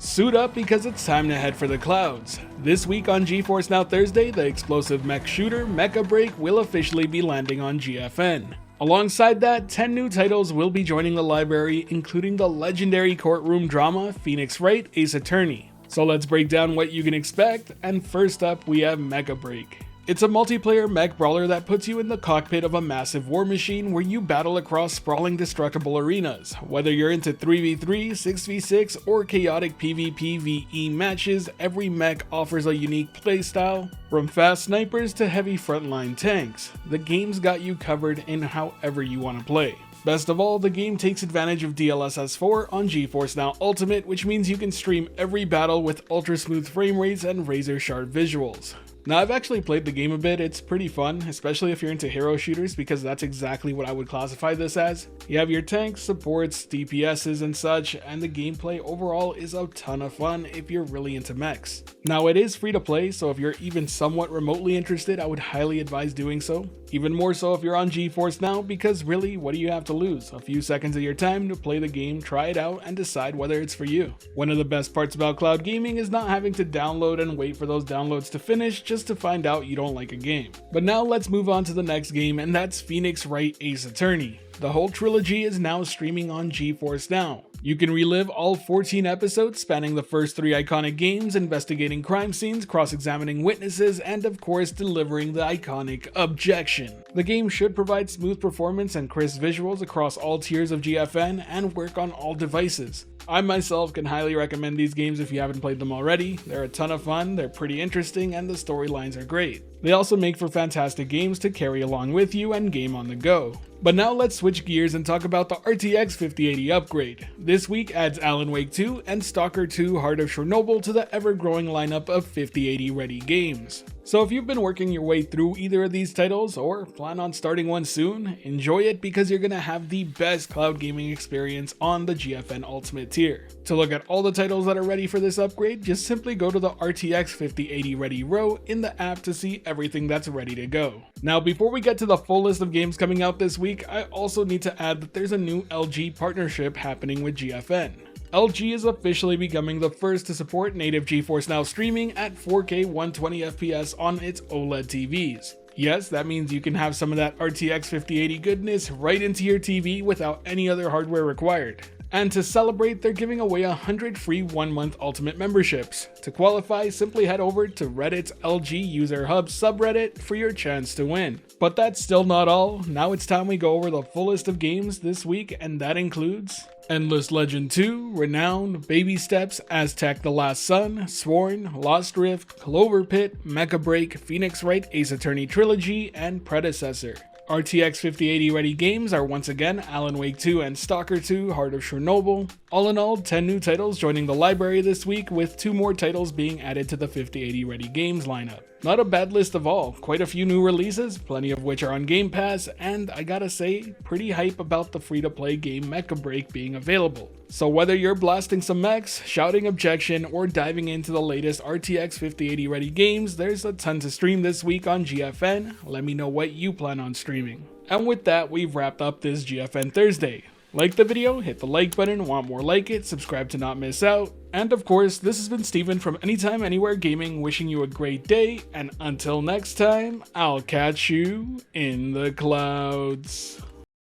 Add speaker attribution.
Speaker 1: Suit up because it's time to head for the clouds. This week on GeForce NOW Thursday, the explosive mech shooter Mecha BREAK will officially be landing on GFN. Alongside that, 10 new titles will be joining the library, including the legendary courtroom drama Phoenix Wright, Ace Attorney. So let's break down what you can expect, and first up we have Mecha BREAK. It's a multiplayer mech brawler that puts you in the cockpit of a massive war machine where you battle across sprawling destructible arenas. Whether you're into 3v3, 6v6, or chaotic PvPvE matches, every mech offers a unique playstyle. From fast snipers to heavy frontline tanks, the game's got you covered in however you want to play. Best of all, the game takes advantage of DLSS 4 on GeForce NOW Ultimate, which means you can stream every battle with ultra smooth frame rates and razor sharp visuals. Now, I've actually played the game a bit. It's pretty fun, especially if you're into hero shooters, because that's exactly what I would classify this as. You have your tanks, supports, DPSs and such, and the gameplay overall is a ton of fun if you're really into mechs. Now, it is free to play, so if you're even somewhat remotely interested, I would highly advise doing so. Even more so if you're on GeForce NOW, because really, what do you have to lose? A few seconds of your time to play the game, try it out, and decide whether it's for you. One of the best parts about cloud gaming is not having to download and wait for those downloads to finish just to find out you don't like a game. But now let's move on to the next game, and that's Phoenix Wright Ace Attorney. The whole trilogy is now streaming on GeForce NOW. You can relive all 14 episodes spanning the first 3 iconic games, investigating crime scenes, cross-examining witnesses, and of course delivering the iconic objection. The game should provide smooth performance and crisp visuals across all tiers of GFN and work on all devices. I myself can highly recommend these games if you haven't played them already. They're a ton of fun, they're pretty interesting, and the storylines are great. They also make for fantastic games to carry along with you and game on the go. But now let's switch gears and talk about the RTX 5080 upgrade. This week adds Alan Wake 2 and S.T.A.L.K.E.R 2 Heart of Chornobyl to the ever-growing lineup of 5080 ready games. So if you've been working your way through either of these titles or plan on starting one soon, enjoy it because you're gonna have the best cloud gaming experience on the GFN Ultimate tier. To look at all the titles that are ready for this upgrade, just simply go to the RTX 5080 Ready row in the app to see everything that's ready to go. Now, before we get to the full list of games coming out this week, I also need to add that there's a new LG partnership happening with GFN. LG is officially becoming the first to support native GeForce NOW streaming at 4K 120fps on its OLED TVs. Yes, that means you can have some of that RTX 5080 goodness right into your TV without any other hardware required. And to celebrate, they're giving away 100 free 1-month Ultimate memberships. To qualify, simply head over to Reddit's LG User Hub subreddit for your chance to win. But that's still not all. Now it's time we go over the full list of games this week, and that includes Endless Legend 2, Renown, Baby Steps, Aztec The Last Son, Sworn, Lost Rift, CloverPit, Mecha BREAK, Phoenix Wright Ace Attorney Trilogy, and Predecessor. RTX 5080 ready games are once again Alan Wake 2 and S.T.A.L.K.E.R 2 Heart of Chornobyl. All in all, 10 new titles joining the library this week, with 2 more titles being added to the 5080 ready games lineup. Not a bad list of all, quite a few new releases, plenty of which are on Game Pass, and I gotta say, pretty hype about the free-to-play game Mecha BREAK being available. So whether you're blasting some mechs, shouting objection, or diving into the latest RTX 5080 ready games, there's a ton to stream this week on GFN. Let me know what you plan on streaming. And with that, we've wrapped up this GFN Thursday. Like the video, hit the like button, want more like it, subscribe to not miss out. And of course, this has been Steven from Anytime Anywhere Gaming, wishing you a great day, and until next time, I'll catch you in the clouds.